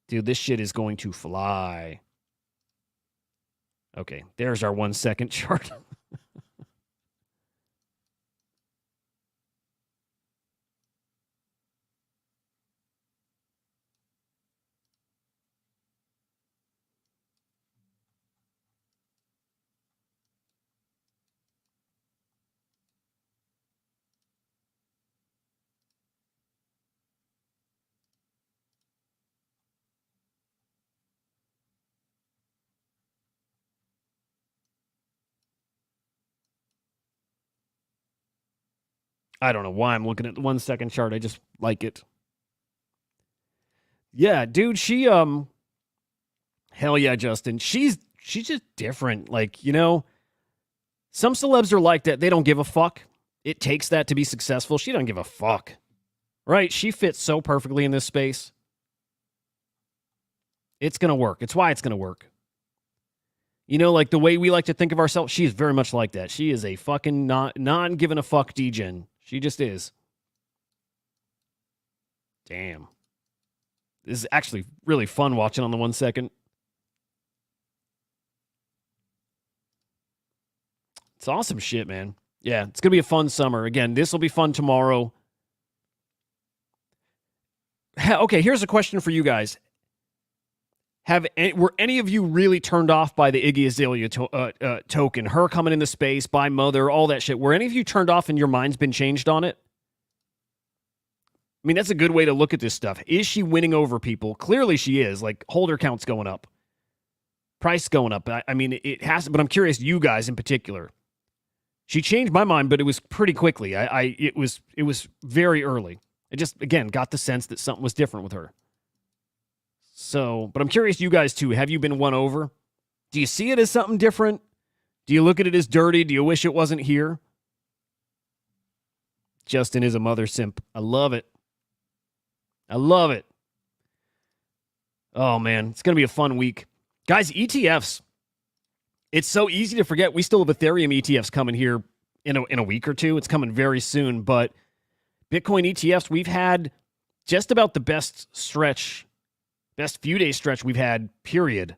Dude, this shit is going to fly. Okay, there's our 1 second chart. I don't know why I'm looking at the 1 second chart. I just like it. Yeah, dude, she hell yeah, Justin. She's just different. Like, you know, some celebs are like that. They don't give a fuck. It takes that to be successful. She doesn't give a fuck. Right? She fits so perfectly in this space. It's going to work. It's why it's going to work. You know, like the way we like to think of ourselves, she's very much like that. She is a fucking non-giving-a-fuck degen. She just is. Damn. This is actually really fun watching on the 1 second. It's awesome shit, man. Yeah, it's going to be a fun summer. Again, this will be fun tomorrow. Okay, here's a question for you guys. Were any of you really turned off by the Iggy Azalea token? Her coming into space, by Mother, all that shit. Were any of you turned off and your mind's been changed on it? I mean, that's a good way to look at this stuff. Is she winning over people? Clearly she is. Like, holder count's going up. Price going up. I mean, it has, but I'm curious, you guys in particular. She changed my mind, but it was pretty quickly. It was very early. I just, again, got the sense that something was different with her. So, but I'm curious, you guys too, have you been won over? Do you see it as something different? Do you look at it as dirty? Do you wish it wasn't here? Justin is a mother simp. I love it. I love it. Oh, man, it's going to be a fun week. Guys, ETFs. It's so easy to forget. We still have Ethereum ETFs coming here in a week or two. It's coming very soon. But Bitcoin ETFs, we've had just about the best few days stretch we've had, period.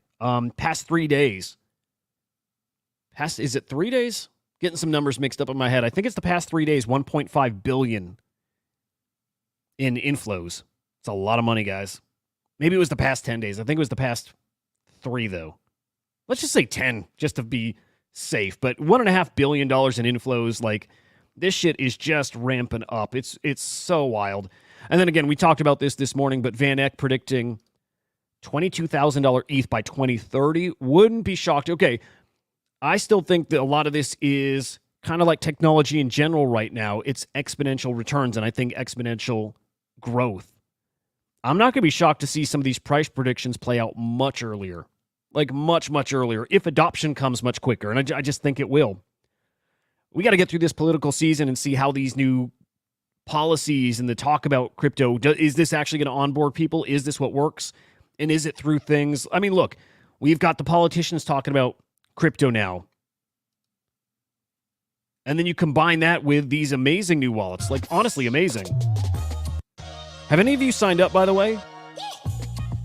Past 3 days. Is it 3 days? Getting some numbers mixed up in my head. I think it's the past 3 days, 1.5 billion in inflows. It's a lot of money, guys. Maybe it was the past 10 days. I think it was the past 3, though. Let's just say 10, just to be safe. But $1.5 billion in inflows, like, this shit is just ramping up. It's so wild. And then again, we talked about this morning, but Van Eck predicting $22,000 ETH by 2030. Wouldn't be shocked. Okay, I still think that a lot of this is kind of like technology in general right now. It's exponential returns, and I think exponential growth. I'm not going to be shocked to see some of these price predictions play out much earlier. Like much, much earlier, if adoption comes much quicker. And I just think it will. We got to get through this political season and see how these new policies and the talk about crypto, is this actually going to onboard people? Is this what works? And is it through things? I mean, look, we've got the politicians talking about crypto now. And then you combine that with these amazing new wallets. Like, honestly, amazing. Have any of you signed up, by the way?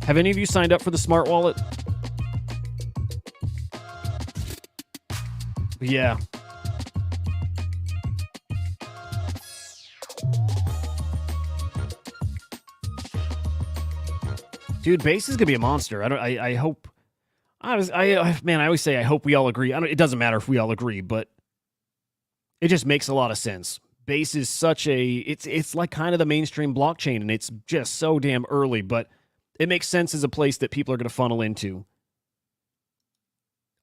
Have any of you signed up for the smart wallet? Yeah. Dude, Base is gonna be a monster. I hope. Man, I always say I hope we all agree. It doesn't matter if we all agree, but it just makes a lot of sense. Base is such a. It's like kind of the mainstream blockchain, and it's just so damn early, but it makes sense as a place that people are gonna funnel into.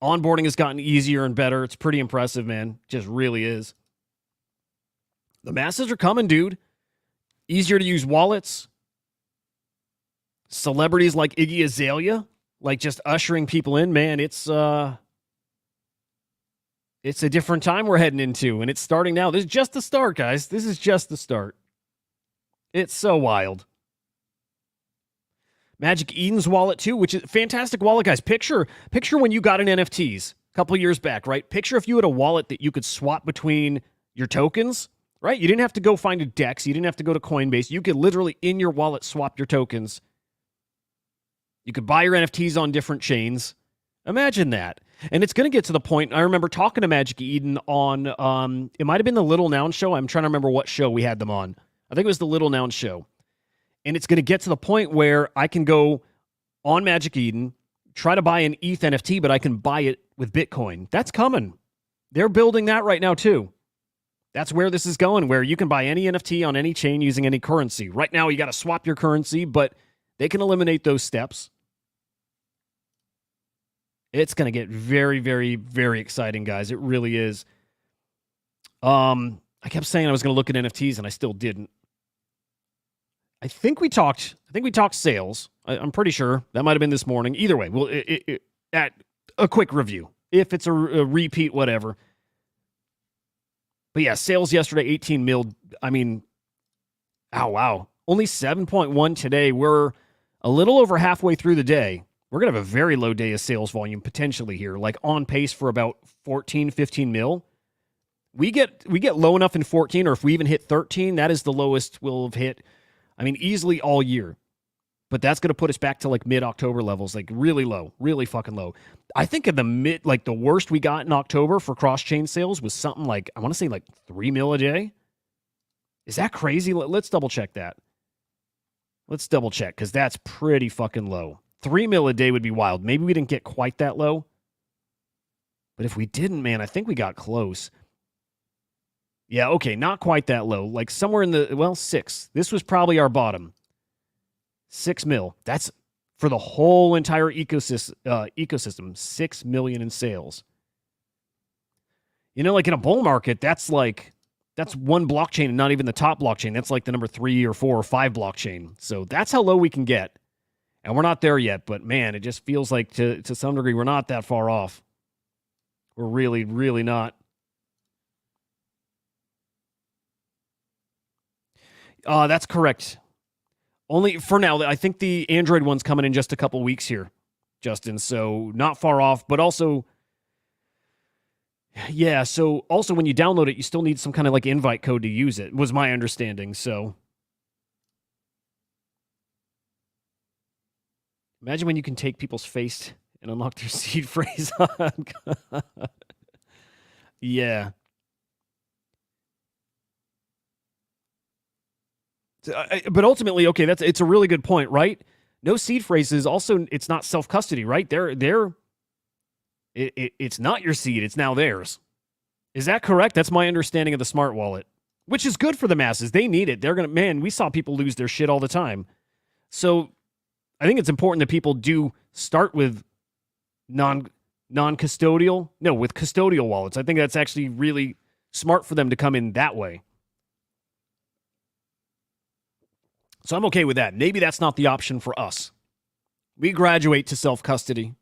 Onboarding has gotten easier and better. It's pretty impressive, man. Just really is. The masses are coming, dude. Easier to use wallets. Celebrities like Iggy Azalea, like just ushering people in, man. It's a different time we're heading into, and it's starting now. This is just the start, guys. This is just the start. It's so wild. Magic Eden's wallet, too, which is a fantastic wallet, guys. Picture when you got an NFTs a couple years back, right? Picture if you had a wallet that you could swap between your tokens, right? You didn't have to go find a DEX. You didn't have to go to Coinbase. You could literally, in your wallet, swap your tokens. You could buy your NFTs on different chains. Imagine that. And it's going to get to the point, I remember talking to Magic Eden on, it might have been the Little Noun Show. I'm trying to remember what show we had them on. I think it was the Little Noun Show. And it's going to get to the point where I can go on Magic Eden, try to buy an ETH NFT, but I can buy it with Bitcoin. That's coming. They're building that right now, too. That's where this is going, where you can buy any NFT on any chain using any currency. Right now, you got to swap your currency, but they can eliminate those steps. It's going to get very, very, very exciting, guys. It really is. I kept saying I was going to look at NFTs, and I still didn't. I think we talked sales. I'm pretty sure that might have been this morning. Either way, well, at a quick review. If it's a repeat, whatever. But yeah, sales yesterday, 18 mil. I mean, oh, wow. Only 7.1 today. We're a little over halfway through the day. We're going to have a very low day of sales volume potentially here, like on pace for about 14, 15 mil. We get low enough in 14, or if we even hit 13, that is the lowest we'll have hit, I mean, easily all year. But that's going to put us back to like mid-October levels, like really low, really fucking low. I think of the worst we got in October for cross-chain sales was something like, I want to say like 3 mil a day. Is that crazy? Let's double check that. Let's double check, because that's pretty fucking low. 3 mil a day would be wild. Maybe we didn't get quite that low. But if we didn't, man, I think we got close. Yeah, okay, not quite that low. Like somewhere in the, 6. This was probably our bottom. 6 mil. That's for the whole entire ecosystem. 6 million in sales. You know, like in a bull market, that's one blockchain and not even the top blockchain. That's like the number 3 or 4 or 5 blockchain. So that's how low we can get. And we're not there yet, but man, it just feels like to some degree we're not that far off. We're really, really not. That's correct. Only for now. I think the Android one's coming in just a couple weeks here, Justin. So not far off, but also, yeah. So also when you download it, you still need some kind of like invite code to use it, was my understanding. So imagine when you can take people's face and unlock their seed phrase on. Yeah. But ultimately, okay, it's a really good point, right? No seed phrases. Also, it's not self-custody, right? It's not your seed. It's now theirs. Is that correct? That's my understanding of the smart wallet, which is good for the masses. They need it. We saw people lose their shit all the time. So I think it's important that people do start with non-custodial. No, with custodial wallets. I think that's actually really smart for them to come in that way. So I'm okay with that. Maybe that's not the option for us. We graduate to self-custody.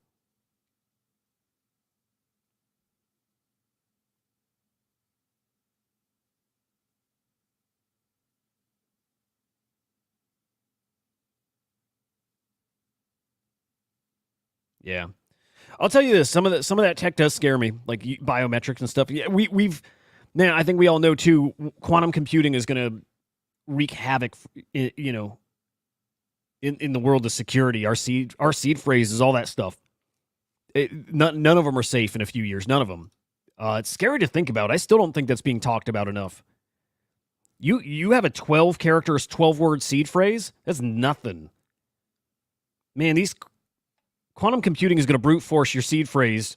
Yeah. I'll tell you this, some of that tech does scare me, like biometrics and stuff. Yeah, I think we all know too, quantum computing is going to wreak havoc, in the world of security. Our seed phrases, all that stuff. None of them are safe in a few years. None of them. It's scary to think about. I still don't think that's being talked about enough. You have a 12 characters, 12-word seed phrase? That's nothing. Man, quantum computing is going to brute force your seed phrase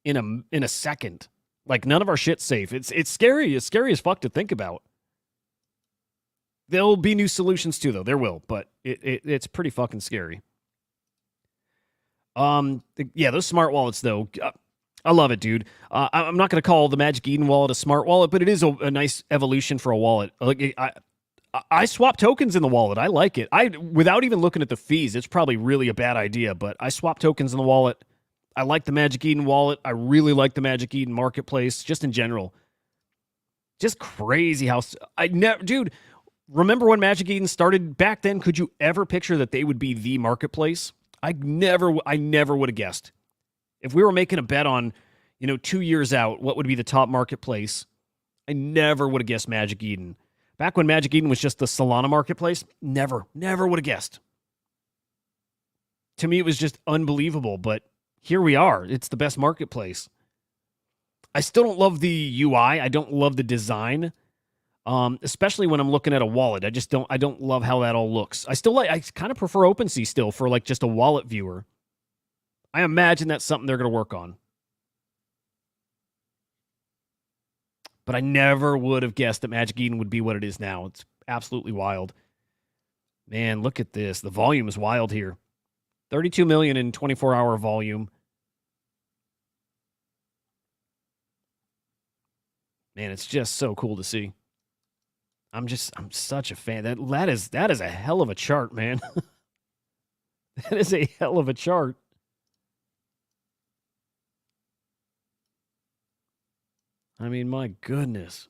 in a second. Like, none of our shit's safe. It's scary. It's scary as fuck to think about. There'll be new solutions too, though. There will, but it's pretty fucking scary. Yeah, those smart wallets, though, I love it, dude. I'm not going to call the Magic Eden wallet a smart wallet, but it is a nice evolution for a wallet. Like, I swap tokens in the wallet. I like it. Without even looking at the fees, it's probably really a bad idea, but I swap tokens in the wallet. I like the Magic Eden wallet. I really like the Magic Eden marketplace, just in general. Just crazy how dude. Remember when Magic Eden started back then? Could you ever picture that they would be the marketplace? I never would have guessed. If we were making a bet on, 2 years out, what would be the top marketplace? I never would have guessed Magic Eden. Back when Magic Eden was just the Solana marketplace, never would have guessed. To me, it was just unbelievable, but here we are. It's the best marketplace. I still don't love the UI. I don't love the design. Especially when I'm looking at a wallet. I don't love how that all looks. I kind of prefer OpenSea still for like just a wallet viewer. I imagine that's something they're going to work on. But I never would have guessed that Magic Eden would be what it is now. It's absolutely wild. Man, look at this. The volume is wild here. 32 million in 24-hour volume. Man, it's just so cool to see. I'm such a fan. That is a hell of a chart, man. That is a hell of a chart. I mean, my goodness.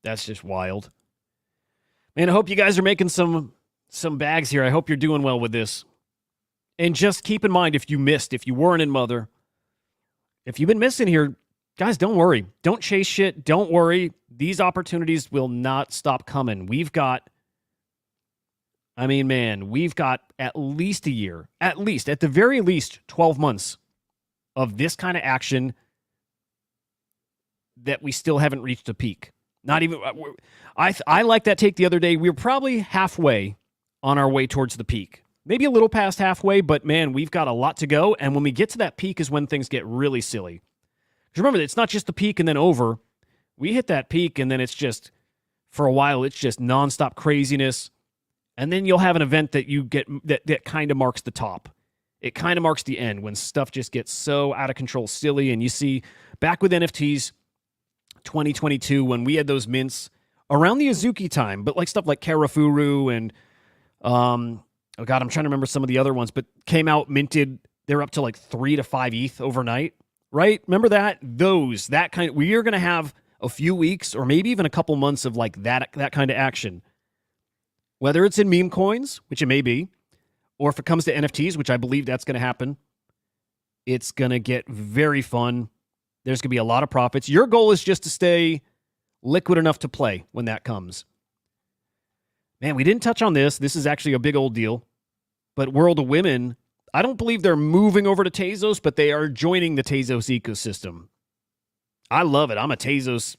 That's just wild. Man, I hope you guys are making some bags here. I hope you're doing well with this. And just keep in mind, if you weren't in Mother, if you've been missing here, guys, don't worry. Don't chase shit. Don't worry. These opportunities will not stop coming. We've got at least a year, at the very least 12 months of this kind of action that we still haven't reached a peak. Not even, I like that take the other day. We were probably halfway on our way towards the peak. Maybe a little past halfway, but man, we've got a lot to go. And when we get to that peak is when things get really silly. Because remember, it's not just the peak and then over. We hit that peak and then it's just, for a while, it's just nonstop craziness. And then you'll have an event that you get that kind of marks the top. It kind of marks the end when stuff just gets so out of control, silly. And you see, back with NFTs, 2022, when we had those mints around the Azuki time, but like stuff like Karafuru and oh god, I'm trying to remember some of the other ones, but came out minted. They're up to like 3 to 5 ETH overnight, right? Remember that? We are going to have a few weeks or maybe even a couple months of like that kind of action. Whether it's in meme coins, which it may be, or if it comes to NFTs, which I believe that's going to happen, it's going to get very fun. There's going to be a lot of profits. Your goal is just to stay liquid enough to play when that comes. Man, we didn't touch on this. This is actually a big old deal. But World of Women, I don't believe they're moving over to Tezos, but they are joining the Tezos ecosystem. I love it. I'm a Tezos.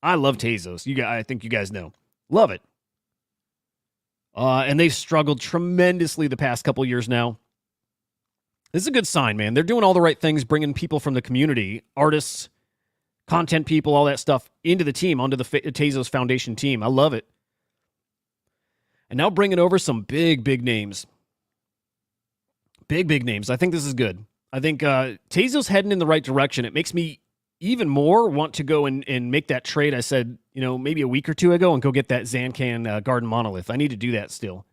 I love Tezos. I think you guys know. Love it. And they've struggled tremendously the past couple years now. This is a good sign, man. They're doing all the right things, bringing people from the community, artists, content people, all that stuff, into the team, onto the Tezos Foundation team. I love it. And now bringing over some big, big names. Big names. I think this is good. I think Tezos heading in the right direction. It makes me even more want to go and make that trade I said, maybe a week or two ago and go get that Zancan Garden Monolith. I need to do that still.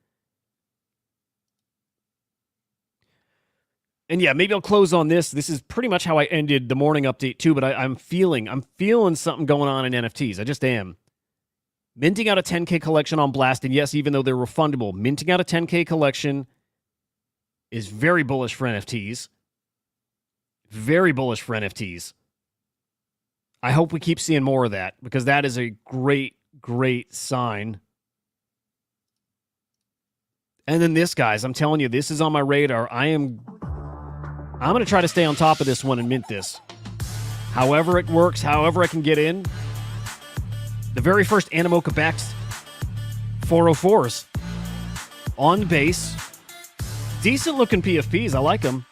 And yeah, maybe I'll close on this. This is pretty much how I ended the morning update too, but I'm feeling something going on in NFTs. I just am. Minting out a 10K collection on Blast, and yes, even though they're refundable, minting out a 10K collection is very bullish for NFTs. Very bullish for NFTs. I hope we keep seeing more of that because that is a great, great sign. And then this, guys, I'm telling you, this is on my radar. I'm going to try to stay on top of this one and mint this. However it works, however I can get in. The very first Animoca backed 404s on base. Decent looking PFPs. I like them.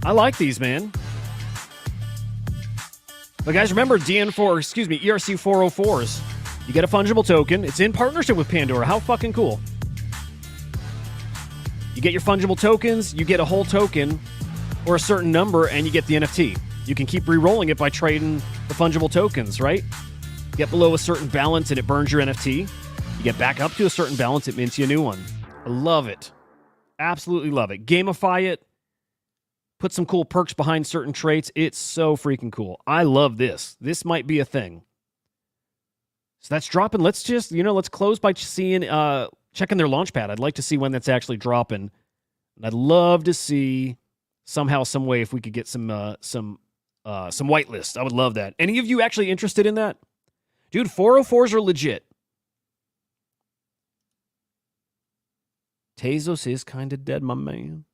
I like these, man. But guys, remember ERC 404s. You get a fungible token. It's in partnership with Pandora. How fucking cool. You get your fungible tokens, you get a whole token or a certain number, and you get the NFT. You can keep re-rolling it by trading the fungible tokens, right? You get below a certain balance and it burns your NFT. You get back up to a certain balance, it mints you a new one. I love it. Absolutely love it. Gamify it. Put some cool perks behind certain traits. It's so freaking cool. I love this. This might be a thing. So that's dropping. Let's just, let's close by checking their launchpad. I'd like to see when that's actually dropping. And I'd love to see somehow, some way, if we could get some whitelist. I would love that. Any of you actually interested in that? Dude, 404s are legit. Tezos is kind of dead, my man.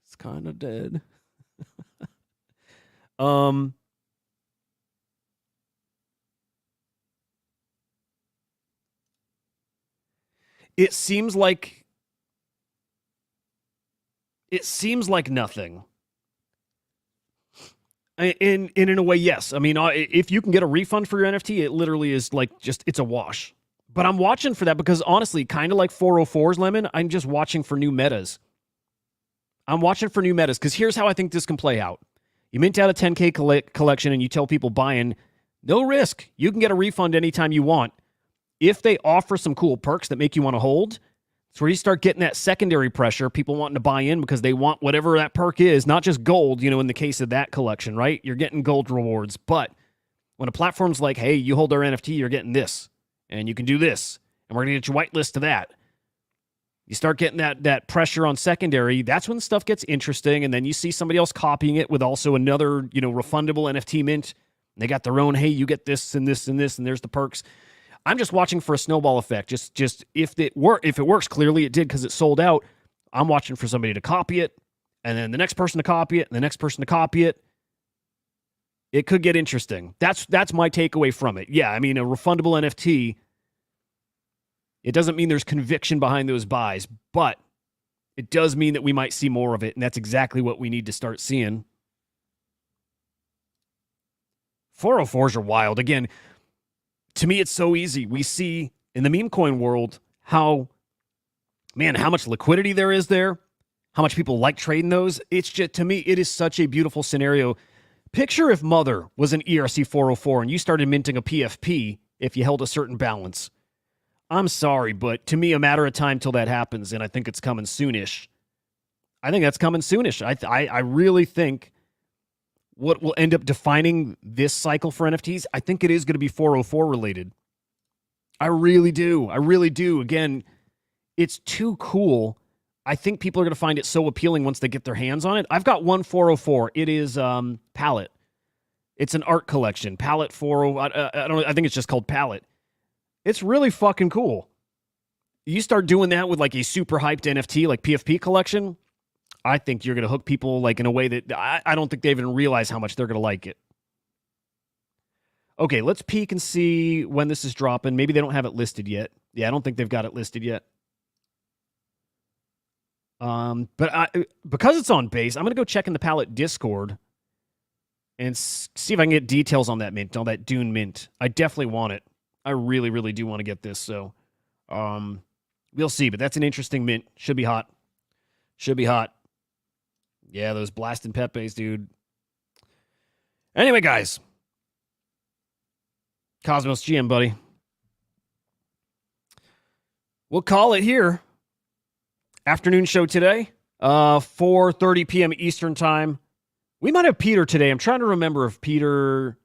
It's kind of dead. It seems like it seems like nothing. In a way, yes. I mean, if you can get a refund for your NFT, it literally is like just, it's a wash. But I'm watching for that because honestly, kind of like 404's Lemon, I'm just watching for new metas. I'm watching for new metas because here's how I think this can play out. You mint out a 10K collection and you tell people buying, no risk. You can get a refund anytime you want. If they offer some cool perks that make you want to hold, it's where you start getting that secondary pressure, people wanting to buy in because they want whatever that perk is, not just gold, in the case of that collection, right? You're getting gold rewards. But when a platform's like, hey, you hold our NFT, you're getting this, and you can do this, and we're going to get you whitelist to that. You start getting that pressure on secondary, that's when stuff gets interesting, and then you see somebody else copying it with also another, refundable NFT mint. And they got their own, hey, you get this and this and this, and there's the perks. I'm just watching for a snowball effect. Just if it works, clearly it did because it sold out. I'm watching for somebody to copy it, and then the next person to copy it, and the next person to copy it. It could get interesting. That's my takeaway from it. Yeah, I mean, a refundable NFT, it doesn't mean there's conviction behind those buys, but it does mean that we might see more of it, and that's exactly what we need to start seeing. 404s are wild. Again, to me, it's so easy. We see in the meme coin world how much liquidity there is there, how much people like trading those. It's just, to me, it is such a beautiful scenario. Picture if Mother was an ERC 404 and you started minting a PFP if you held a certain balance. I'm sorry, but to me, a matter of time till that happens, and I think it's coming soonish. I think that's coming soonish. I really think what will end up defining this cycle for NFTs, I think it is going to be 404 related. I really do. I really do. Again, it's too cool. I think people are going to find it so appealing once they get their hands on it. I've got one 404. It is Palette. It's an art collection. Palette 40. I think it's just called Palette. It's really fucking cool. You start doing that with like a super hyped NFT, like PFP collection, I think you're going to hook people like in a way that I don't think they even realize how much they're going to like it. Okay, let's peek and see when this is dropping. Maybe they don't have it listed yet. Yeah, I don't think they've got it listed yet. But because it's on base, I'm going to go check in the Palette Discord and see if I can get details on that mint, on that Dune mint. I definitely want it. I really, really do want to get this. So we'll see. But that's an interesting mint. Should be hot. Should be hot. Yeah, those blasting Pepes, dude. Anyway, guys. Cosmos GM, buddy. We'll call it here. Afternoon show today. 4:30 p.m. Eastern time. We might have Peter today. I'm trying to remember if Peter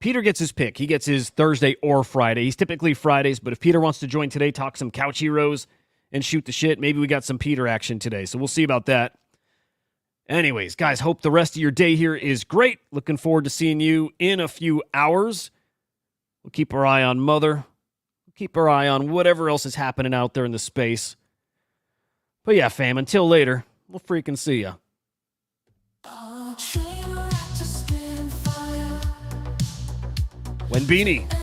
gets his pick. He gets his Thursday or Friday. He's typically Fridays, but if Peter wants to join today, talk some Couch Heroes and shoot the shit, maybe we got some Peter action today. So we'll see about that. Anyways, guys, hope the rest of your day here is great. Looking forward to seeing you in a few hours. We'll keep our eye on Mother. We'll keep our eye on whatever else is happening out there in the space. But yeah, fam, until later, we'll freaking see ya. When Beanie.